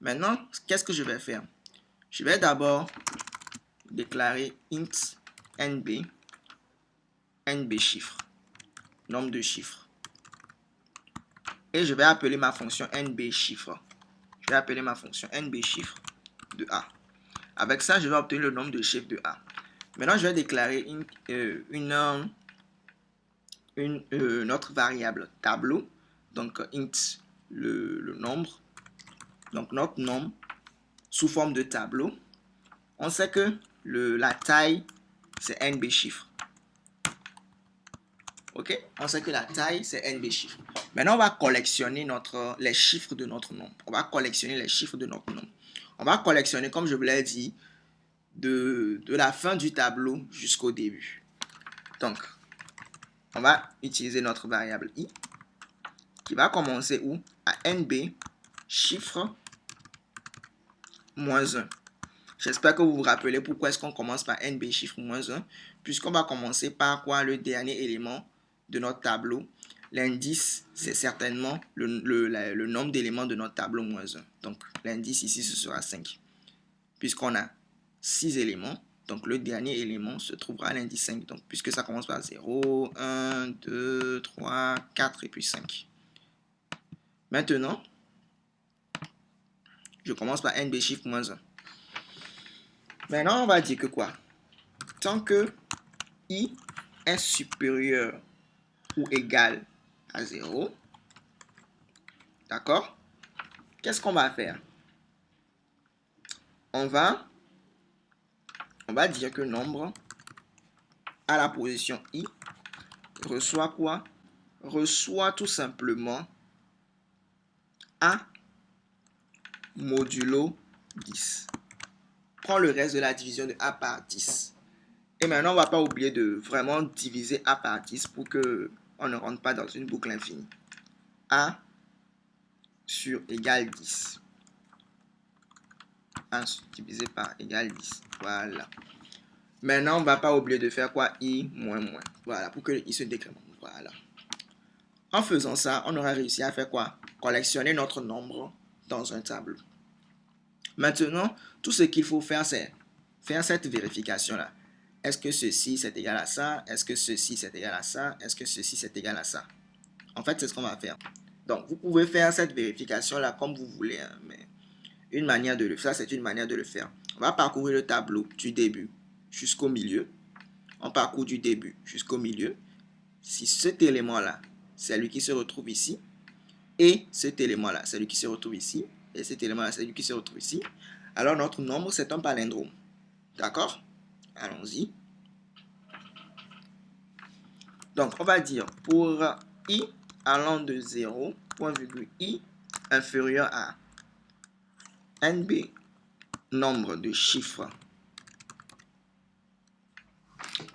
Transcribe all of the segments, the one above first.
Maintenant, qu'est-ce que je vais faire? Je vais d'abord déclarer int nb chiffre, nombre de chiffres. Et je vais appeler ma fonction nb chiffre. Je vais appeler ma fonction nb chiffre de A. Avec ça, je vais obtenir le nombre de chiffres de A. Maintenant, je vais déclarer notre variable tableau. Donc, int le nombre. Donc, notre nombre sous forme de tableau. On sait que la taille, c'est nb chiffres. Ok? On sait que la taille, c'est nb chiffres. Maintenant, on va collectionner les chiffres de notre nombre. On va collectionner les chiffres de notre nombre. On va collectionner, comme je vous l'ai dit, de la fin du tableau jusqu'au début. Donc, on va utiliser notre variable i qui va commencer où? À nb chiffre moins 1. J'espère que vous vous rappelez pourquoi est-ce qu'on commence par nb chiffre moins 1, puisqu'on va commencer par quoi? Le dernier élément de notre tableau. L'indice, c'est certainement le nombre d'éléments de notre tableau moins 1. Donc, l'indice ici, ce sera 5. Puisqu'on a 6 éléments, donc le dernier élément se trouvera à l'indice 5. Donc, puisque ça commence par 0, 1, 2, 3, 4 et puis 5. Maintenant, je commence par nb chiffre moins 1. Maintenant, on va dire que quoi? Tant que i est supérieur ou égal à 0, d'accord? Qu'est-ce qu'on va faire? On va dire que nombre à la position i reçoit quoi? Reçoit tout simplement a modulo 10. Prends le reste de la division de a par 10. Et maintenant, on ne va pas oublier de vraiment diviser a par 10 pour qu'on ne rentre pas dans une boucle infinie. A sur égal 10. A divisé par égal 10. Voilà. Maintenant, on ne va pas oublier de faire quoi? I moins moins. Voilà, pour que i se décrémente. Voilà. En faisant ça, on aura réussi à faire quoi? Collectionner notre nombre dans un tableau. Maintenant, tout ce qu'il faut faire, c'est faire cette vérification-là. Est-ce que ceci, c'est égal à ça? Est-ce que ceci, c'est égal à ça? Est-ce que ceci, c'est égal à ça? En fait, c'est ce qu'on va faire. Donc, vous pouvez faire cette vérification-là comme vous voulez, hein, mais une manière de le faire, c'est une manière de le faire. On va parcourir le tableau du début jusqu'au milieu. On parcourt du début jusqu'au milieu. Si cet élément-là, c'est lui qui se retrouve ici, et cet élément-là, c'est lui qui se retrouve ici, et cet élément-là, c'est lui qui se retrouve ici, alors notre nombre, c'est un palindrome. D'accord? Allons-y. Donc, on va dire pour i allant de 0, point virgule i inférieur à nb, nombre de chiffres,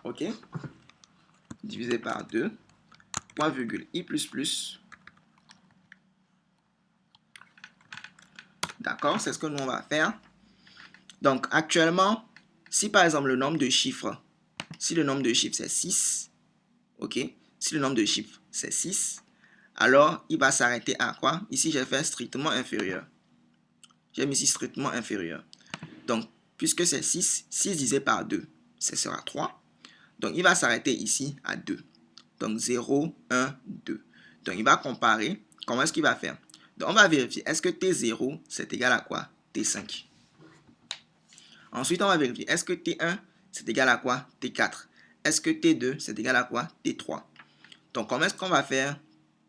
ok, divisé par 2, point virgule i plus plus. D'accord, c'est ce que nous on va faire. Donc, actuellement, si par exemple le nombre de chiffres, si le nombre de chiffres c'est 6, ok, si le nombre de chiffres c'est 6, alors il va s'arrêter à quoi? Ici, j'ai fait strictement inférieur. J'ai mis ici strictement inférieur. Donc, puisque c'est 6, 6 divisé par 2, ce sera 3. Donc, il va s'arrêter ici à 2. Donc, 0, 1, 2. Donc, il va comparer. Comment est-ce qu'il va faire? Donc, on va vérifier. Est-ce que T0, c'est égal à quoi? T5. Ensuite, on va vérifier. Est-ce que T1, c'est égal à quoi? T4. Est-ce que T2, c'est égal à quoi? T3. Donc, comment est-ce qu'on va faire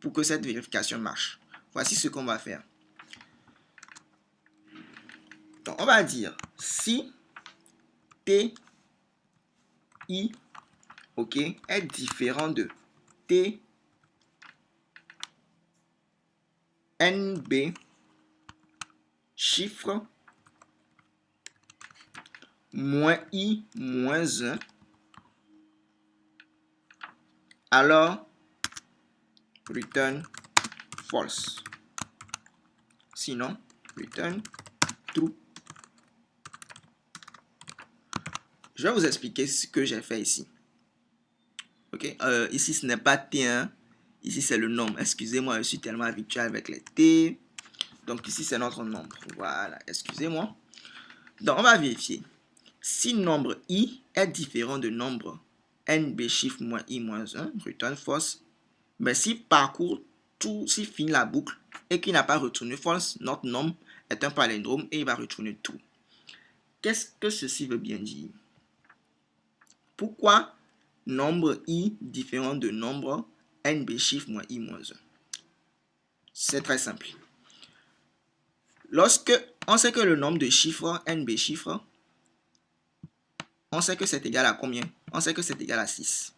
pour que cette vérification marche? Voici ce qu'on va faire. Donc, on va dire si Ti, ok, est différent de Tnb chiffre moins i moins 1, alors return false. Sinon, return true. Je vais vous expliquer ce que j'ai fait ici. Ok, ici ce n'est pas T1, ici c'est le nombre. Excusez-moi, je suis tellement habitué avec les T. Donc ici, c'est notre nombre. Voilà, excusez-moi. Donc, on va vérifier. Si nombre i est différent de nombre nb chiffre moins i moins 1, return false. Mais s'il parcourt tout, s'il finit la boucle et qu'il n'a pas retourné false, notre nombre est un palindrome et il va retourner tout. Qu'est-ce que ceci veut bien dire? Pourquoi nombre i différent de nombre nb chiffre moins i moins 1? C'est très simple. Lorsque on sait que le nombre de chiffres nb chiffres, on sait que c'est égal à combien? On sait que c'est égal à 6.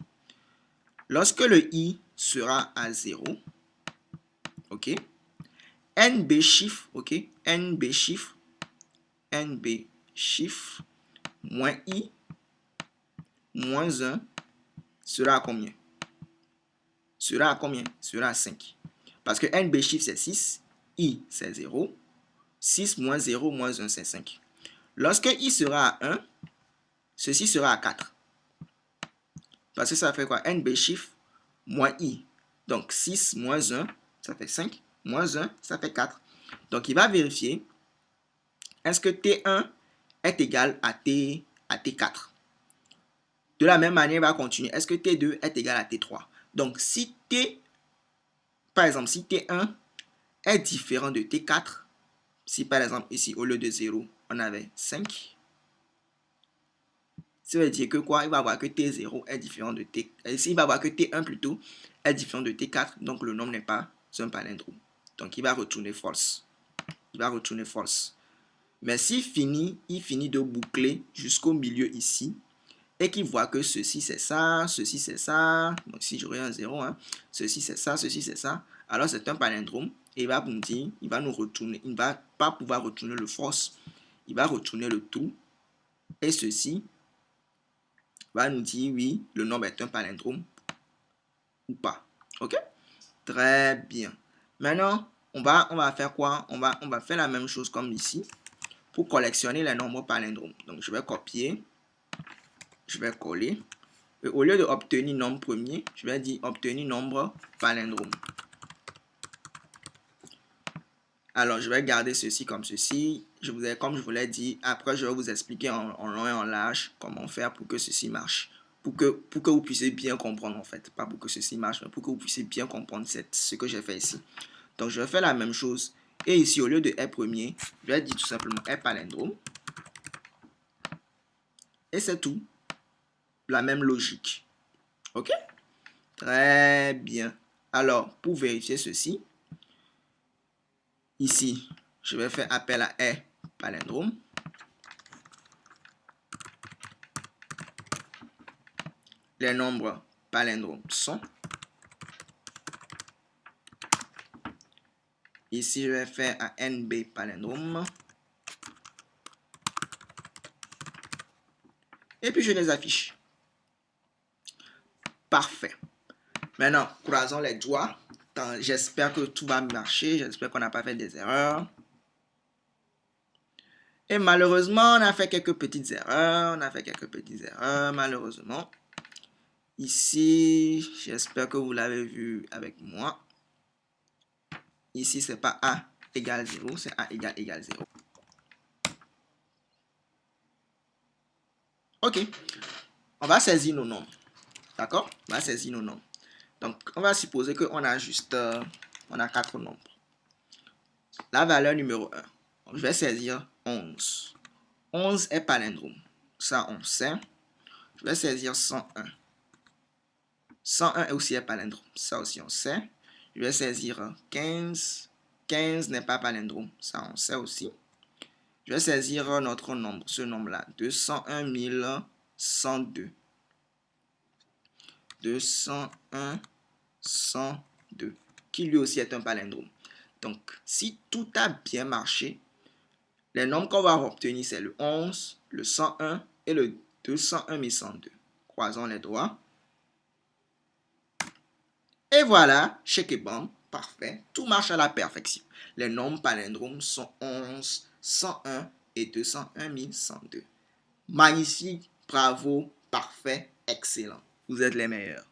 Lorsque le i sera à 0, ok, nb chiffre, ok, nb chiffre moins i moins 1 sera à combien? Sera à combien? Sera à 5. Parce que nb chiffre c'est 6, i c'est 0, 6 moins 0 moins 1 c'est 5. Lorsque i sera à 1, ceci sera à 4. Parce que ça fait quoi? nb chiffre moins i. Donc 6 moins 1, ça fait 5. Moins 1, ça fait 4. Donc il va vérifier, est-ce que T1 est égal à T4? De la même manière, il va continuer. Est-ce que T2 est égal à T3? Donc si par exemple, si T1 est différent de T4, si par exemple ici, au lieu de 0, on avait 5, ça veut dire que quoi? Il va voir que T0 est différent de T... il va voir que T1 plutôt est différent de T4, donc le nombre n'est pas un palindrome. Donc il va retourner false. Il va retourner false. Mais s'il finit, il finit de boucler jusqu'au milieu ici, et qu'il voit que ceci c'est ça, ceci c'est ça, donc si j'aurais un 0, hein, ceci c'est ça, alors c'est un palindrome, et il va nous dire, il va nous retourner, il ne va pas pouvoir retourner le false, il va retourner le tout, et ceci va nous dire oui, le nombre est un palindrome ou pas. Ok? Très bien. Maintenant, on va faire quoi? On va faire la même chose comme ici pour collectionner les nombres palindromes. Donc, je vais copier, je vais coller. Et au lieu d'obtenir nombre premier, je vais dire obtenir nombre palindrome. Alors, je vais garder ceci comme ceci. Comme je vous l'ai dit, après, je vais vous expliquer en long et en large comment faire pour que ceci marche. Pour que vous puissiez bien comprendre, en fait. Pas pour que ceci marche, mais pour que vous puissiez bien comprendre ce que j'ai fait ici. Donc, je vais faire la même chose. Et ici, au lieu de R premier, je vais dire tout simplement R palindrome. Et c'est tout. La même logique. OK? Très bien. Alors, pour vérifier ceci, ici, je vais faire appel à R palindrome. Les nombres palindromes sont. Ici, je vais faire à NB palindrome. Et puis, je les affiche. Parfait. Maintenant, croisons les doigts. J'espère que tout va marcher. J'espère qu'on n'a pas fait des erreurs. Et malheureusement, on a fait quelques petites erreurs. Malheureusement. Ici, j'espère que vous l'avez vu avec moi. Ici, c'est pas A égale 0, c'est A égale 0. OK. On va saisir nos nombres. D'accord? On va saisir nos nombres. Donc, on va supposer qu'on a juste... on a 4 nombres. La valeur numéro 1. Donc, je vais saisir 11. 11 est palindrome. Ça, on sait. Je vais saisir 101. 101 est aussi un palindrome. Ça aussi, on sait. Je vais saisir 15. 15 n'est pas palindrome. Ça, on sait aussi. Je vais saisir notre nombre, ce nombre-là. 201 102. 201 102. Qui lui aussi est un palindrome. Donc, si tout a bien marché, les nombres qu'on va obtenir, c'est le 11, le 101 et le 201 102. Croisons les doigts. Et voilà, check et bon, parfait. Tout marche à la perfection. Les nombres palindromes sont 11, 101 et 201 102. Magnifique, bravo, parfait, excellent. Vous êtes les meilleurs.